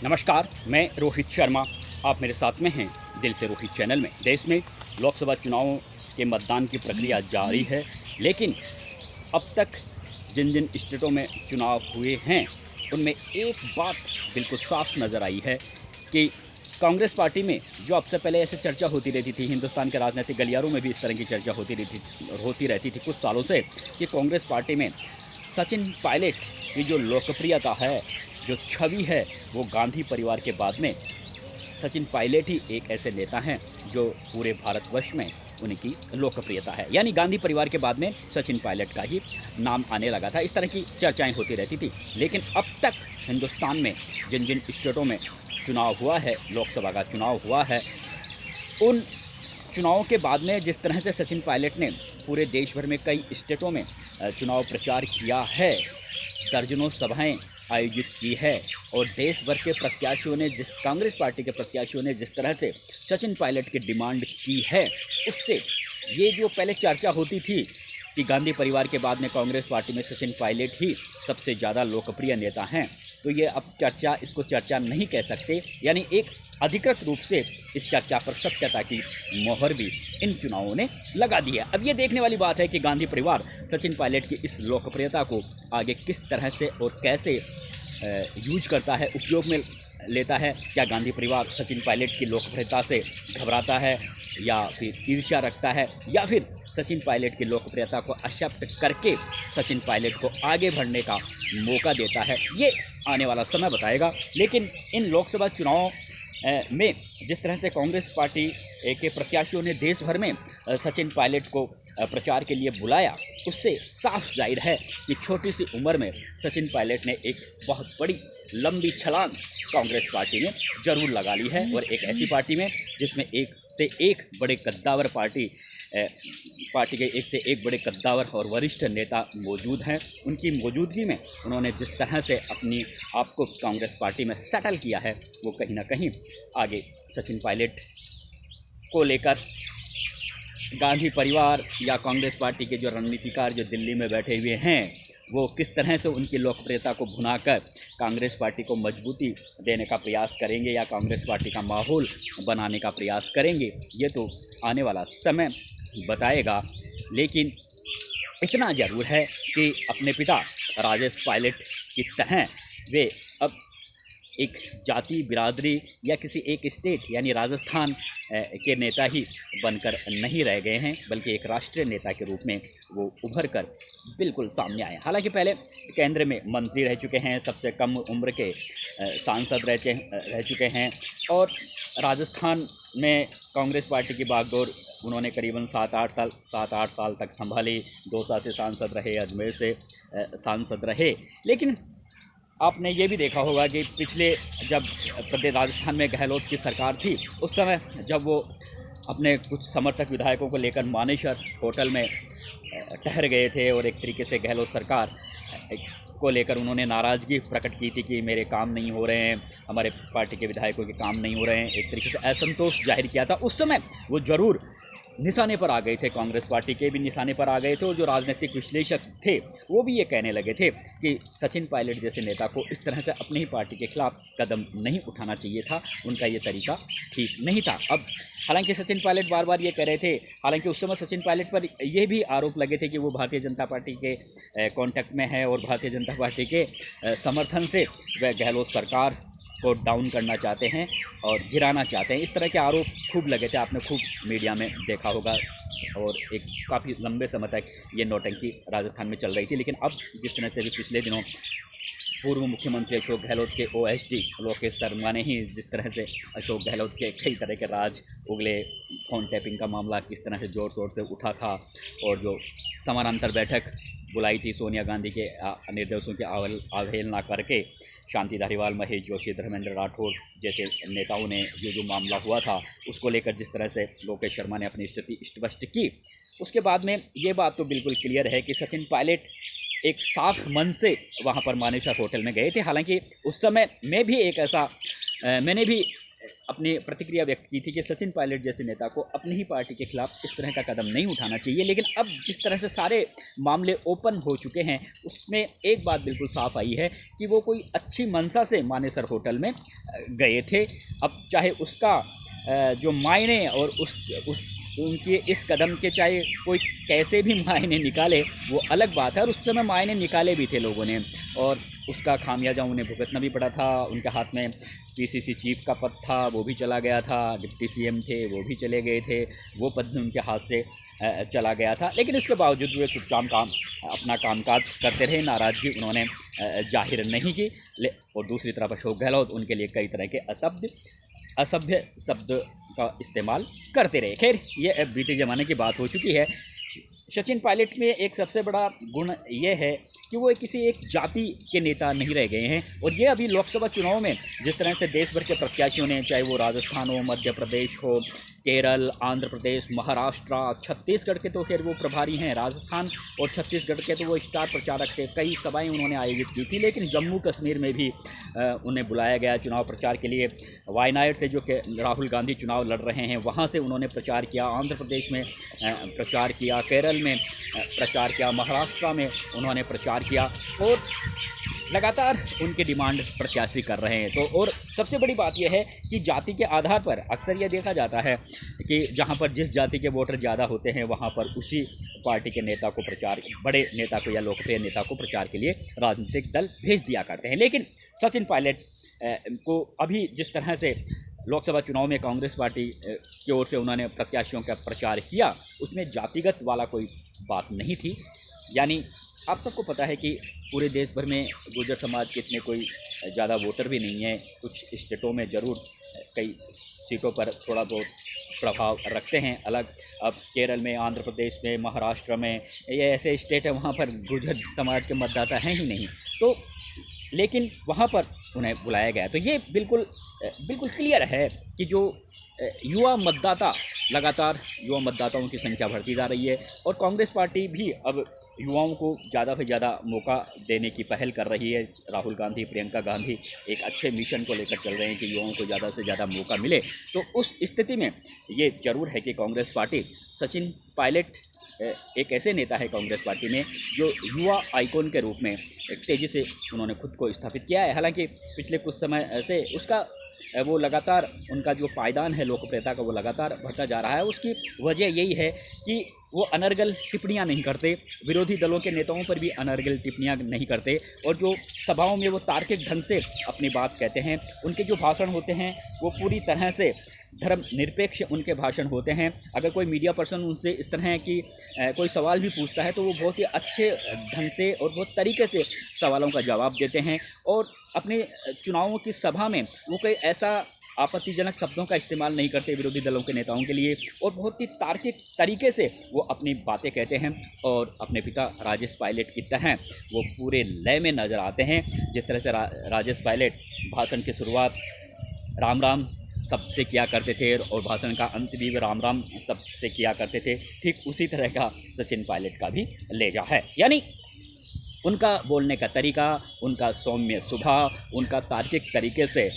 नमस्कार, मैं रोहित शर्मा। आप मेरे साथ में हैं दिल से रोहित चैनल में। देश में लोकसभा चुनावों के मतदान की प्रक्रिया जारी है, लेकिन अब तक जिन जिन स्टेटों में चुनाव हुए हैं, उनमें एक बात बिल्कुल साफ नज़र आई है कि कांग्रेस पार्टी में जो अब से पहले ऐसे चर्चा होती रहती थी, हिंदुस्तान के राजनीतिक गलियारों में भी इस तरह की चर्चा होती रहती थी कुछ सालों से, कि कांग्रेस पार्टी में सचिन पायलट की जो लोकप्रियता है, जो छवि है, वो गांधी परिवार के बाद में सचिन पायलट ही एक ऐसे नेता हैं जो पूरे भारतवर्ष में उनकी लोकप्रियता है। यानी गांधी परिवार के बाद में सचिन पायलट का ही नाम आने लगा था। इस तरह की चर्चाएं होती रहती थी, लेकिन अब तक हिंदुस्तान में जिन जिन स्टेटों में चुनाव हुआ है, लोकसभा का चुनाव हुआ है, उन चुनावों के बाद में जिस तरह से सचिन पायलट ने पूरे देश भर में कई स्टेटों में चुनाव प्रचार किया है, दर्जनों सभाएं आयोजित की है, और देश भर के प्रत्याशियों ने कांग्रेस पार्टी के प्रत्याशियों ने जिस तरह से सचिन पायलट की डिमांड की है, उससे ये जो पहले चर्चा होती थी कि गांधी परिवार के बाद में कांग्रेस पार्टी में सचिन पायलट ही सबसे ज़्यादा लोकप्रिय नेता हैं, तो ये अब इसको चर्चा नहीं कह सकते। यानी एक अधिकृत रूप से इस चर्चा पर सत्यता की मोहर भी इन चुनावों ने लगा दी है। अब ये देखने वाली बात है कि गांधी परिवार सचिन पायलट की इस लोकप्रियता को आगे किस तरह से और कैसे यूज करता है, उपयोग में लेता है। क्या गांधी परिवार सचिन पायलट की लोकप्रियता से घबराता है, या फिर ईर्ष्या रखता है, या फिर सचिन पायलट की लोकप्रियता को एक्सेप्ट करके सचिन पायलट को आगे बढ़ने का मौका देता है, ये आने वाला समय बताएगा। लेकिन इन लोकसभा चुनावों में जिस तरह से कांग्रेस पार्टी के प्रत्याशियों ने देश भर में सचिन पायलट को प्रचार के लिए बुलाया, उससे साफ जाहिर है कि छोटी सी उम्र में सचिन पायलट ने एक बहुत बड़ी लंबी छलांग कांग्रेस पार्टी में ज़रूर लगा ली है, और एक ऐसी पार्टी में जिसमें एक से एक बड़े कद्दावर पार्टी के एक से एक बड़े कद्दावर और वरिष्ठ नेता मौजूद हैं। उनकी मौजूदगी में उन्होंने जिस तरह से अपनी आप को कांग्रेस पार्टी में सेटल किया है, वो कहीं ना कहीं आगे सचिन पायलट को लेकर गांधी परिवार या कांग्रेस पार्टी के जो रणनीतिकार जो दिल्ली में बैठे हुए हैं, वो किस तरह से उनकी लोकप्रियता को भुनाकर कांग्रेस पार्टी को मजबूती देने का प्रयास करेंगे, या कांग्रेस पार्टी का माहौल बनाने का प्रयास करेंगे, ये तो आने वाला समय बताएगा। लेकिन इतना ज़रूर है कि अपने पिता राजेश पायलट की तरह वे अब एक जाति बिरादरी या किसी एक स्टेट यानी राजस्थान के नेता ही बनकर नहीं रह गए हैं, बल्कि एक राष्ट्रीय नेता के रूप में वो उभर कर बिल्कुल सामने आए। हालांकि पहले केंद्र में मंत्री रह चुके हैं, सबसे कम उम्र के सांसद रह चुके हैं, और राजस्थान में कांग्रेस पार्टी की बागडोर उन्होंने करीबन 7-8 साल तक संभाली। दौसा से सांसद रहे, अजमेर से सांसद रहे। लेकिन आपने ये भी देखा होगा कि पिछले जब प्रदेश राजस्थान में गहलोत की सरकार थी, उस समय जब वो अपने कुछ समर्थक विधायकों को लेकर मानेसर होटल में ठहर गए थे, और एक तरीके से गहलोत सरकार को लेकर उन्होंने नाराज़गी प्रकट की थी कि मेरे काम नहीं हो रहे हैं, हमारे पार्टी के विधायकों के काम नहीं हो रहे हैं, एक तरीके से असंतोष जाहिर किया था। उस समय वो ज़रूर निशाने पर आ गए थे, कांग्रेस पार्टी के भी निशाने पर आ गए थे, और जो राजनीतिक विश्लेषक थे वो भी ये कहने लगे थे कि सचिन पायलट जैसे नेता को इस तरह से अपनी ही पार्टी के खिलाफ कदम नहीं उठाना चाहिए था, उनका ये तरीका ठीक नहीं था। अब हालांकि सचिन पायलट बार बार ये कह रहे थे, हालांकि उस समय सचिन पायलट पर यह भी आरोप लगे थे कि वो भारतीय जनता पार्टी के कॉन्टैक्ट में है, और भारतीय जनता पार्टी के समर्थन से वह गहलोत सरकार को डाउन करना चाहते हैं और गिराना चाहते हैं। इस तरह के आरोप खूब लगे थे, आपने खूब मीडिया में देखा होगा, और एक काफ़ी लंबे समय तक ये नौटंकी राजस्थान में चल रही थी। लेकिन अब जिस तरह से भी पिछले दिनों पूर्व मुख्यमंत्री अशोक गहलोत के OSD लोकेश शर्मा ने ही जिस तरह से अशोक गहलोत के कई तरह के राज उगले, फ़ोन टैपिंग का मामला किस तरह से ज़ोर शोर से उठा था, और जो समानांतर बैठक बुलाई थी सोनिया गांधी के निर्देशों की अवहेलना करके, शांति धारीवाल, महेश जोशी, धर्मेंद्र राठौर जैसे नेताओं ने जो मामला हुआ था, उसको लेकर जिस तरह से लोकेश शर्मा ने अपनी स्थिति स्पष्ट की, उसके बाद में ये बात तो बिल्कुल क्लियर है कि सचिन पायलट एक साफ मन से वहाँ पर मानेसर होटल में गए थे। हालांकि उस समय मैं भी एक ऐसा मैंने भी अपनी प्रतिक्रिया व्यक्त की थी कि सचिन पायलट जैसे नेता को अपनी ही पार्टी के खिलाफ इस तरह का कदम नहीं उठाना चाहिए। लेकिन अब जिस तरह से सारे मामले ओपन हो चुके हैं, उसमें एक बात बिल्कुल साफ आई है कि वो कोई अच्छी मंशा से मानेसर होटल में गए थे। अब चाहे उसका जो मायने और उस उनके इस कदम के चाहे कोई कैसे भी मायने निकाले, वो अलग बात है। और उस समय मायने निकाले भी थे लोगों ने, और उसका खामियाजा उन्हें भुगतना भी पड़ा था। उनके हाथ में पीसीसी चीफ का पद था, वो भी चला गया था। डिप्टी सीएम थे, वो भी चले गए थे, वो पद भी उनके हाथ से चला गया था। लेकिन इसके बावजूद वे चुपचाप अपना कामकाज करते रहे, नाराज़गी उन्होंने जाहिर नहीं की। और दूसरी तरफ अशोक गहलोत उनके लिए कई तरह के असभ्य शब्द का इस्तेमाल करते रहे। खैर, ये बीते ज़माने की बात हो चुकी है। सचिन पायलट में एक सबसे बड़ा गुण ये है कि वो किसी एक जाति के नेता नहीं रह गए हैं। और ये अभी लोकसभा चुनाव में जिस तरह से देश भर के प्रत्याशियों ने, चाहे वो राजस्थान हो, मध्य प्रदेश हो, केरल, आंध्र प्रदेश, महाराष्ट्र, छत्तीसगढ़ के तो खैर वो प्रभारी हैं, राजस्थान और छत्तीसगढ़ के तो वो स्टार प्रचारक थे। कई सभाएं उन्होंने आयोजित की थी। लेकिन जम्मू कश्मीर में भी उन्हें बुलाया गया चुनाव प्रचार के लिए। वायनाड से जो कि राहुल गांधी चुनाव लड़ रहे हैं, वहाँ से उन्होंने प्रचार किया। आंध्र प्रदेश में प्रचार किया, केरल में प्रचार किया, महाराष्ट्र में उन्होंने प्रचार किया। और लगातार उनकी डिमांड प्रत्याशी कर रहे हैं। तो और सबसे बड़ी बात यह है कि जाति के आधार पर अक्सर यह देखा जाता है कि जहां पर जिस जाति के वोटर ज़्यादा होते हैं, वहां पर उसी पार्टी के नेता को प्रचार, बड़े नेता को या लोकप्रिय नेता को प्रचार के लिए राजनीतिक दल भेज दिया करते हैं। लेकिन सचिन पायलट को अभी जिस तरह से लोकसभा चुनाव में कांग्रेस पार्टी की ओर से उन्होंने प्रत्याशियों का प्रचार किया, उसमें जातिगत वाला कोई बात नहीं थी। यानी आप सबको पता है कि पूरे देश भर में गुर्जर समाज के इतने कोई ज़्यादा वोटर भी नहीं हैं। कुछ स्टेटों में ज़रूर कई सीटों पर थोड़ा बहुत प्रभाव रखते हैं अलग। अब केरल में, आंध्र प्रदेश में, महाराष्ट्र में, ये ऐसे स्टेट है वहाँ पर गुर्जर समाज के मतदाता हैं ही नहीं। तो लेकिन वहाँ पर उन्हें बुलाया गया। तो ये बिल्कुल क्लियर है कि जो युवा मतदाता, लगातार युवा मतदाताओं की संख्या बढ़ती जा रही है। और कांग्रेस पार्टी भी अब युवाओं को ज़्यादा से ज़्यादा मौका देने की पहल कर रही है। राहुल गांधी, प्रियंका गांधी एक अच्छे मिशन को लेकर चल रहे हैं कि युवाओं को ज़्यादा से ज़्यादा मौका मिले। तो उस स्थिति में ये ज़रूर है कि कांग्रेस पार्टी, सचिन पायलट एक ऐसे नेता है कांग्रेस पार्टी में जो युवा आइकॉन के रूप में तेज़ी से उन्होंने खुद को स्थापित किया है। हालांकि पिछले कुछ समय से उसका वो लगातार, उनका जो पायदान है लोकप्रियता का, वो लगातार बढ़ता जा रहा है। उसकी वजह यही है कि वो अनर्गल टिप्पणियां नहीं करते, विरोधी दलों के नेताओं पर भी अनर्गल टिप्पणियां नहीं करते, और जो सभाओं में वो तार्किक ढंग से अपनी बात कहते हैं। उनके जो भाषण होते हैं वो पूरी तरह से धर्मनिरपेक्ष उनके भाषण होते हैं। अगर कोई मीडिया पर्सन उनसे इस तरह की कोई सवाल भी पूछता है तो वो बहुत ही अच्छे ढंग से और बहुत तरीके से सवालों का जवाब देते हैं। और अपने चुनावों की सभा में वो कोई ऐसा आपत्तिजनक शब्दों का इस्तेमाल नहीं करते विरोधी दलों के नेताओं के लिए, और बहुत ही तार्किक तरीके से वो अपनी बातें कहते हैं। और अपने पिता राजेश पायलट की तरह वो पूरे लय में नज़र आते हैं। जिस तरह से राजेश पायलट भाषण की शुरुआत राम राम शब्द से किया करते थे और भाषण का अंत भी राम राम शब्द से किया करते थे, ठीक उसी तरह का सचिन पायलट का भी लहजा है। यानी उनका बोलने का तरीका, उनका सौम्य स्वभाव, उनका तार्किक तरीके से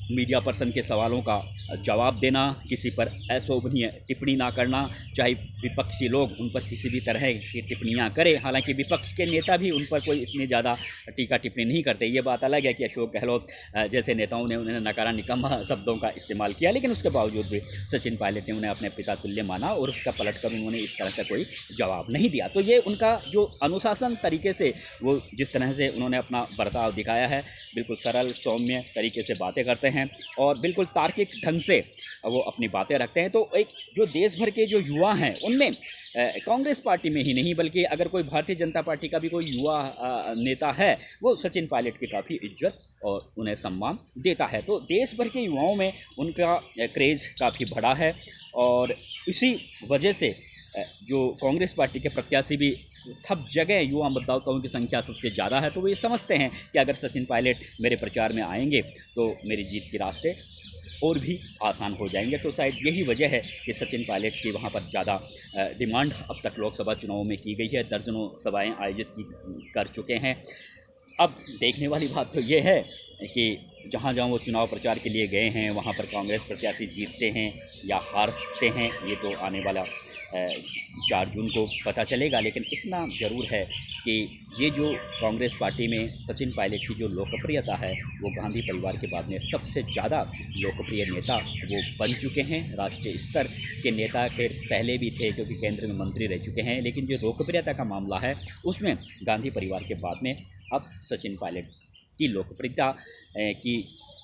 मीडिया पर्सन के सवालों का जवाब देना, किसी पर अशोभनीय टिप्पणी ना करना, चाहे विपक्षी लोग उन पर किसी भी तरह की टिप्पणियां करें। हालांकि विपक्ष के नेता भी उन पर कोई इतनी ज़्यादा टीका टिप्पणी नहीं करते। ये बात अलग है कि अशोक गहलोत जैसे नेताओं ने उन्हें नकारा निकम्मा शब्दों का इस्तेमाल किया, लेकिन उसके बावजूद भी सचिन पायलट ने उन्हें अपने पिता तुल्य माना और उसका पलट कर उन्होंने इस तरह से कोई जवाब नहीं दिया। तो ये उनका जो अनुशासन तरीके से वो जिस तरह से उन्होंने अपना बर्ताव दिखाया है, बिल्कुल सरल सौम्य तरीके से बातें करते हैं और बिल्कुल तार्किक ढंग से वो अपनी बातें रखते हैं। तो एक जो देश भर के जो युवा हैं उनमें कांग्रेस पार्टी में ही नहीं बल्कि अगर कोई भारतीय जनता पार्टी का भी कोई युवा नेता है, वो सचिन पायलट की काफ़ी इज्जत और उन्हें सम्मान देता है। तो देश भर के युवाओं में उनका क्रेज़ काफ़ी बड़ा है और इसी वजह से जो कांग्रेस पार्टी के प्रत्याशी भी सब जगह युवा मतदाताओं की संख्या सबसे ज़्यादा है। तो वो ये समझते हैं कि अगर सचिन पायलट मेरे प्रचार में आएंगे तो मेरी जीत के रास्ते और भी आसान हो जाएंगे। तो शायद यही वजह है कि सचिन पायलट की वहाँ पर ज़्यादा डिमांड अब तक लोकसभा चुनावों में की गई है। दर्जनों सभाएं आयोजित कर चुके हैं। अब देखने वाली बात तो ये है कि जहाँ जहाँ वो चुनाव प्रचार के लिए गए हैं वहाँ पर कांग्रेस प्रत्याशी जीतते हैं या हारते हैं, ये तो आने वाला 4 जून को पता चलेगा। लेकिन इतना ज़रूर है कि ये जो कांग्रेस पार्टी में सचिन पायलट की जो लोकप्रियता है वो गांधी परिवार के बाद में सबसे ज़्यादा लोकप्रिय नेता वो बन चुके हैं। राष्ट्रीय स्तर के नेता के पहले भी थे क्योंकि केंद्र में मंत्री रह चुके हैं, लेकिन जो लोकप्रियता का मामला है उसमें गांधी परिवार के बाद में अब सचिन पायलट की लोकप्रियता की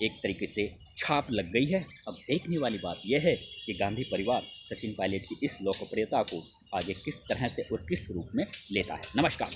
एक तरीके से छाप लग गई है। अब देखने वाली बात यह है कि गांधी परिवार सचिन पायलट की इस लोकप्रियता को आगे किस तरह से और किस रूप में लेता है। नमस्कार।